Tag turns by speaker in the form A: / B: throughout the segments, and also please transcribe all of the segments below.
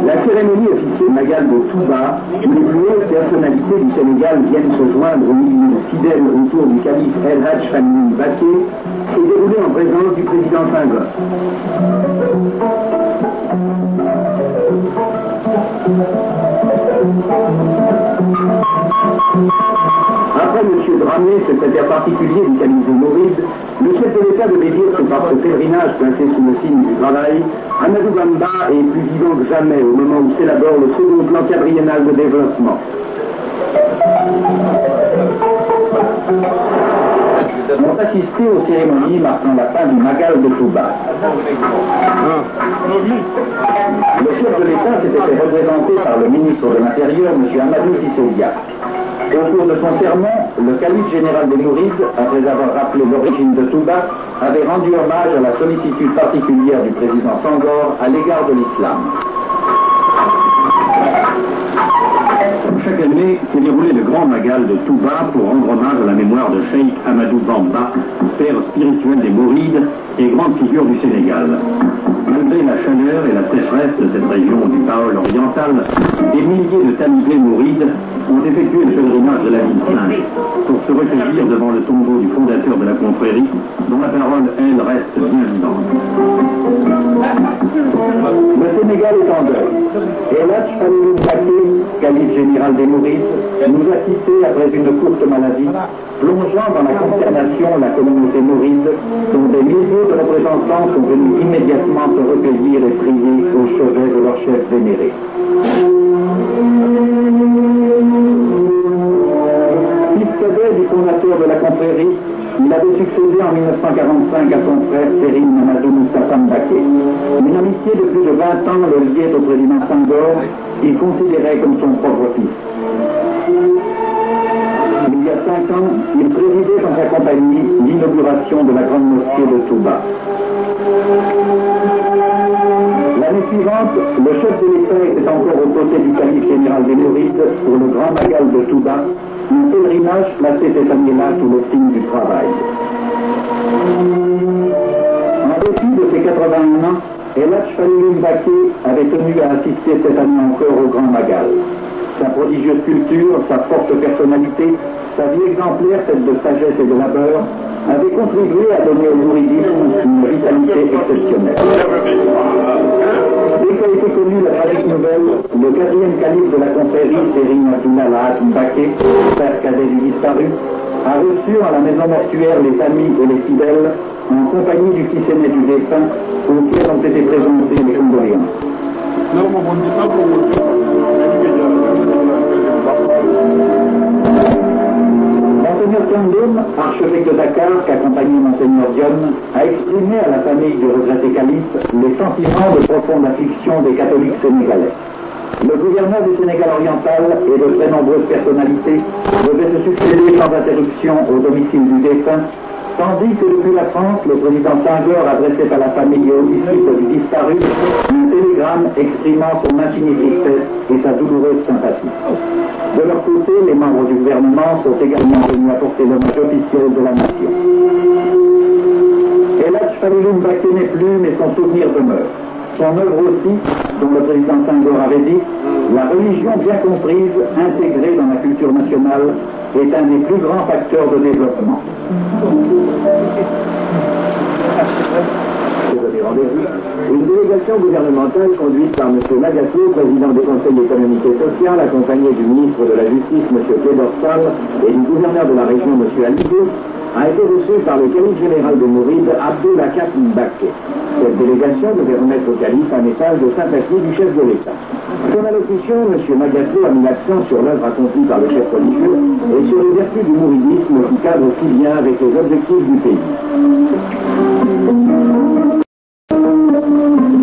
A: La cérémonie officielle Magal de Touba, où les plus hautes personnalités du Sénégal viennent se joindre aux milliers fidèles autour du calife El Hadj Family Baké, est déroulée en présence du président Senghor. Après M. Dramé, secrétaire particulier du calife de Mouride, le chef de l'État devait dire que par ce pèlerinage placé sous le signe du travail, Amadou Bamba est plus vivant que jamais au moment où s'élabore le second plan quadriennal de développement. Nous avons assisté aux cérémonies marquant la fin du Magal de Touba. Le chef de l'État s'était fait représenter par le ministre de l'Intérieur, M. Amadou Sissé. Au cours de son sermon, le calife général des Mourides, après avoir rappelé l'origine de Touba, avait rendu hommage à la sollicitude particulière du président Senghor à l'égard de l'islam. Chaque année s'est déroulé le grand Magal de Touba pour rendre hommage à la mémoire de Cheikh Amadou Bamba, père spirituel des Mourides et grande figure du Sénégal. Malgré la chaleur et la sécheresse de cette région du Baol oriental, des milliers de talibés mourides ont effectué le pèlerinage de la ville sainte pour se recueillir devant le tombeau du fondateur de la confrérie, dont la parole, elle, reste bien vivante. Le Sénégal est en deuil. El Hadj Family Baké, calife général des Mourides, nous a quittés après une courte maladie, plongeant dans la consternation la communauté mouride, dont des milliers de représentants sont venus immédiatement se recueillir et prier au chevet de leur chef vénéré. Fils cadet du fondateur de la confrérie, il avait succédé en 1945 à son frère Serine Mamadou Moustapha Mbaké. Une amitié de plus de 20 ans le liait au président Senghor, qu'il considérait comme son propre fils. Il y a 5 ans, il présidait dans sa compagnie l'inauguration de la grande mosquée de Touba. L'année suivante, le chef de l'État était encore aux côtés du calife général des Mourides pour le grand Magal de Touba, un pèlerinage placé cette année-là sous le signe du travail. En dépit de ses 81 ans, El Hadj Family Baké avait tenu à assister cette année encore au grand Magal. Sa prodigieuse culture, sa forte personnalité, sa vie exemplaire, faite de sagesse et de labeur, avait contribué à donner au mouridisme une vitalité exceptionnelle. Dès qu'a été connue la tragique nouvelle, le 4e calife de la confrérie, Serine Abdoul Hadj Mbaké, frère cadet du disparu, a reçu en la maison mortuaire les amis et les fidèles, en compagnie du fils aîné du défunt, auquel ont été présentées les condoléances. Monseigneur Thiandoum, archevêque de Dakar, qu'accompagnait Monseigneur Dione, a exprimé à la famille du regretté calife les sentiments de profonde affliction des catholiques sénégalais. Le gouverneur du Sénégal oriental et de très nombreuses personnalités devaient se succéder sans interruption au domicile du défunt, tandis que depuis la France, le président Senghor adressait à la famille et aux disciples du disparu un télégramme exprimant son infinie tristesse et sa douloureuse sympathie. De leur côté, les membres du gouvernement sont également venus apporter l'hommage officiel de la nation. El Hadj Family Baké n'est plus, mais son souvenir demeure. Son œuvre aussi, dont le président Senghor avait dit, la religion bien comprise, intégrée dans la culture nationale, est un des plus grands facteurs de développement. Une délégation gouvernementale conduite par M. Magasso, président du Conseil économique et social, accompagné du ministre de la Justice, M. Kédorsal, et du gouverneur de la région, M. Alibé, a été reçue par le calife général de Mouride, Abdoul Hadj Mbaké. Cette délégation devait remettre au calife un message de sympathie du chef de l'État. Son allocution, M. Magasso a mis l'accent sur l'œuvre accomplie par le chef religieux et sur les vertus du mouridisme qui cadrent si bien avec les objectifs du pays.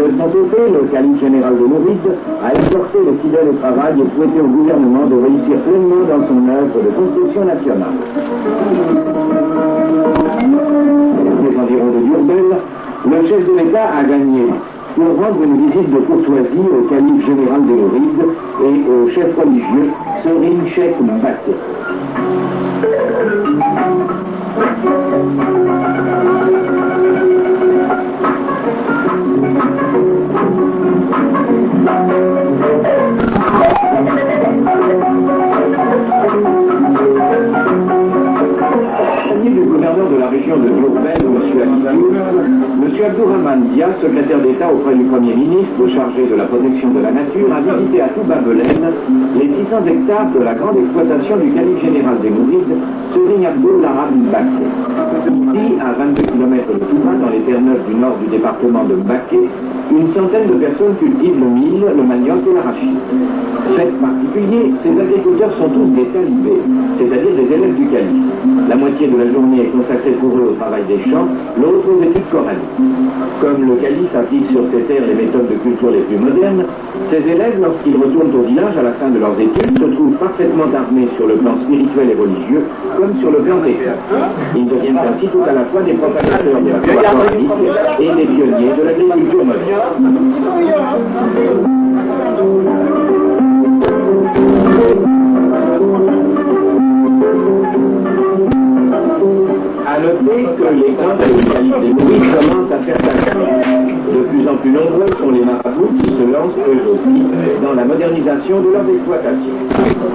A: De son côté, le calife général de Mouride a exhorté les fidèles au travail et souhaité au gouvernement de réussir pleinement dans son œuvre de construction nationale. Les environs de Diourbel, le chef de l'État a gagné pour rendre une visite de courtoisie au calife général de Mouride et au chef religieux Serine Cheikh Mbaké. région de Diourbel, M. Abdourahmane Dia, secrétaire d'État auprès du Premier ministre chargé de la protection de la nature, a visité à Touba-Belen les 600 hectares de la grande exploitation du calife général des Mourides, Serigne Abdoul Ahad Mbacké. Ici, à 22 km de Touba, dans les terres neuves du nord du département de Mbacké, une centaine de personnes cultivent le mil, le manioc et l'arachide. Fait particulier, ces agriculteurs sont tous des talibés, c'est-à-dire des élèves du calife. La moitié de la journée est consacrée pour eux au travail des champs, l'autre aux études coraniques. Comme le calife applique sur ces terres les méthodes de culture les plus modernes, ces élèves, lorsqu'ils retournent au village à la fin de leurs études, se trouvent parfaitement armés sur le plan spirituel et religieux, comme sur le plan technique. Ils deviennent ainsi tout à la fois des propagateurs de la foi coranique et des pionniers de l'agriculture moderne. À noter que les camps du calife des Mourides commencent à faire taille. De plus en plus nombreux sont les marabouts qui se lancent eux aussi dans la modernisation de leurs exploitations.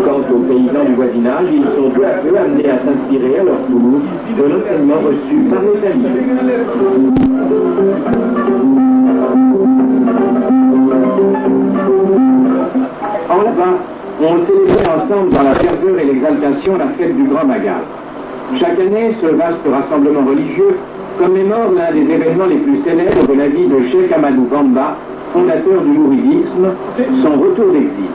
A: Quant aux paysans du voisinage, ils sont peu à peu amenés à s'inspirer à leur tour de l'enseignement reçu par les talibés. En là-bas, on célébrait ensemble dans la ferveur et l'exaltation la fête du Grand Magal. Chaque année, ce vaste rassemblement religieux commémore l'un des événements les plus célèbres de la vie de Cheikh Ahmadou Bamba, fondateur du mouridisme, son retour d'exil.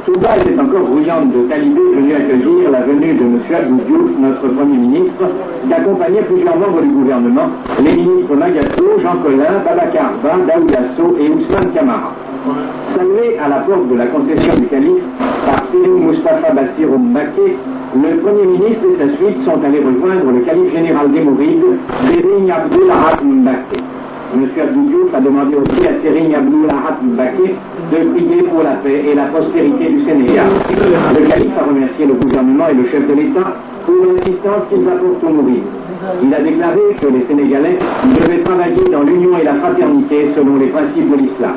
A: Touba était encore bruyante de talibés venus accueillir la venue de M. Abdou Diouf, notre Premier ministre, qui accompagnait plusieurs membres du gouvernement, les ministres Magasso, Jean Collin, Babacar Ba, Daouda Sow et Ousmane Camara. Salué à la porte de la concession du calife par Serigne Moustapha Bassirou Mbacké, le Premier ministre et sa suite sont allés rejoindre le calife général des Mourides, Serigne Abdoul Ahad Mbacké. M. Abdou Diouf a demandé aussi à Serigne Abdoul Ahad Mbacké de prier pour la paix et la prospérité du Sénégal. Le calife a remercié le gouvernement et le chef de l'État pour l'assistance qu'ils apportent aux Mourides. Il a déclaré que les Sénégalais devaient travailler dans l'union et la fraternité selon les principes de l'islam.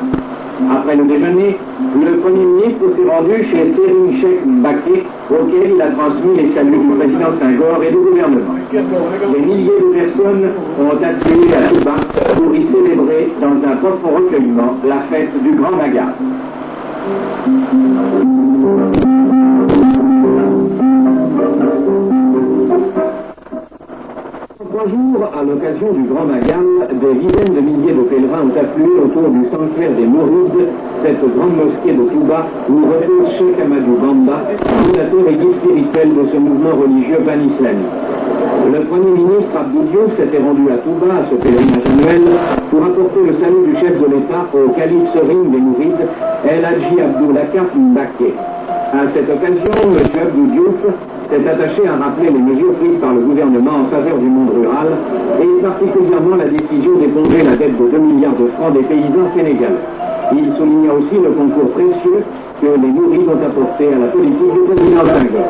A: Après le déjeuner, le Premier ministre s'est rendu chez Serigne Cheikh Mbacké, auquel il a transmis les saluts du président Senghor et du gouvernement. Des milliers de personnes ont afflué à Touba pour y célébrer dans un profond recueillement la fête du Grand Magal. En 3 jours, à l'occasion du Grand Magal, des dizaines de milliers de pèlerins ont afflué autour du sanctuaire des Mourides, cette grande mosquée de Touba où repose Cheikh Ahmadou Bamba, fondateur et guide spirituel de ce mouvement religieux pan-islamique. Le Premier ministre Abdou Diouf s'était rendu à Touba, à ce pèlerinage annuel, pour apporter le salut du chef de l'État au calife Serigne des Mourides, El Hadji Abdoul Ahad Mbacké. À cette occasion, M. Abdou Diouf s'est attaché à rappeler les mesures prises par le gouvernement en faveur du monde rural et particulièrement la décision d'éponger la dette de 2 milliards de francs des paysans sénégalais. Il souligna aussi le concours précieux que les Mourides ont apporté à la politique du président Senghor.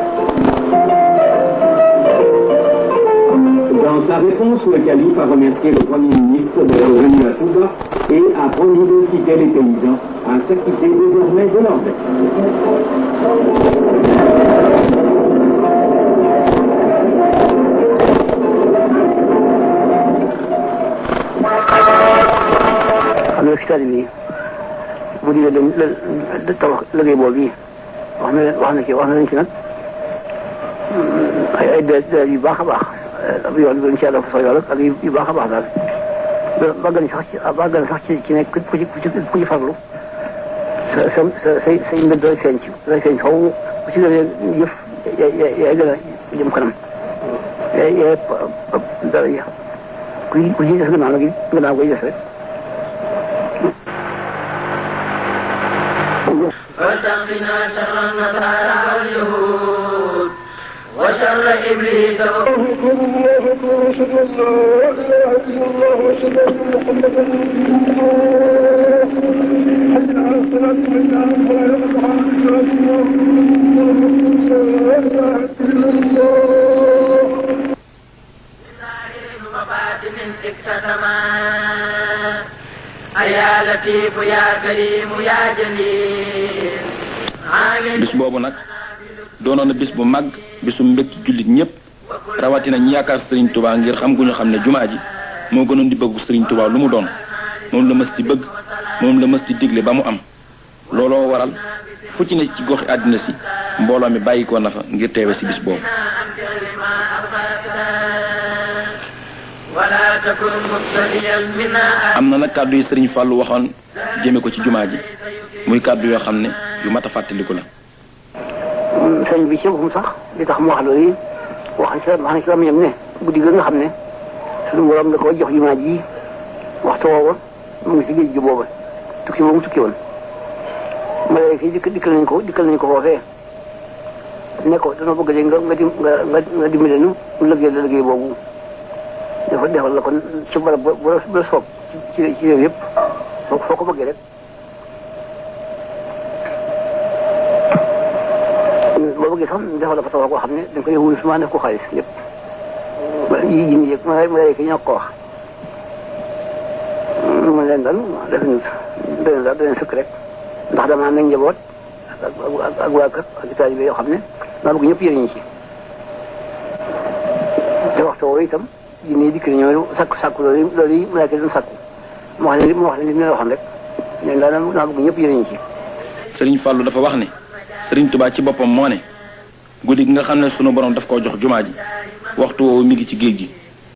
A: Dans sa réponse, le calife a remercié le Premier ministre de leur venue à Touba et a promis d'inciter les paysans à s'acquitter désormais de leur dette.
B: bu di la tabax liggéey boobu yi wax nañ ci nag ay dee yu baax a baax yoon bi incha allah fa yool ak yu baax a baax daal bàggan sax ci nekk ku ci farlu say mbir day feeñ xaw ku ci gën yëf yaay gën a jëm kanam yaay dara yi ku ci def gannaaw koy def rek.
C: وتقنا شر النصارى واليهود شر إبليس يا لطيف يا كريم يا جليل
D: bis boobu nag doonoon na bis bu mag bisu mbégte jullit ñëpp rawatina ñi yaakaar Serigne Touba ngir xam gu ñu xam ne jumaa ji moo gënoon di bëggu Serigne Touba lu mu doon moom la mës di bëgg moom la mës di digle ba mu am looloo waral fu ci ne ci goxi àddina si mbooloo mi bàyyikoo na fa ngir teewe si bis boobu. am na nag kàddu yi Serigne Fallou waxoon jëme ko ci jumaa ji muy kàddu yoo xam ne yu mat a fàttaliku la.
B: sëñ bi ci boppam sax li tax mu wax loolu yi wax na ci la ñam ne guddi ga nga xam ne suñu borom da ko jox jumaa ji waxtu woowa mu ngi si géej gi booba tukki boobu mu tukki woon malaaka yi dikkal nañ ko foofee ne ko dana bëgg de nga dimbale nu liggéey la liggéey boobu defal la kon ci barab bu la soob ci réew yëpp foo ko bëggee rek boo bëggee sax defal la fa taw koo xam ne dañ koy wóolu suma def ko xaalis lépp yi jinn yëg malaaka ñoo ko wax mu leen daal def nut doleen sëkk rek ndax dama nañ njaboot ak waa kër ak taalibe yoo xam ne maa bëgg ñëpp yëriñu ci te waxtu woowu itam jinne dikk ñoo sàkku loolu yi malaaka doon sàkku mu wax leen li ne waxoon rek ne daal naa bëgg ñëpp yëriñu ci.
D: Serigne Fallou dafa wax ne Serigne Touba ci boppam moo ne guddi gi nga xam ne sunu borom daf koo jox jumaa ji waxtu woowu mi ngi ci géej gi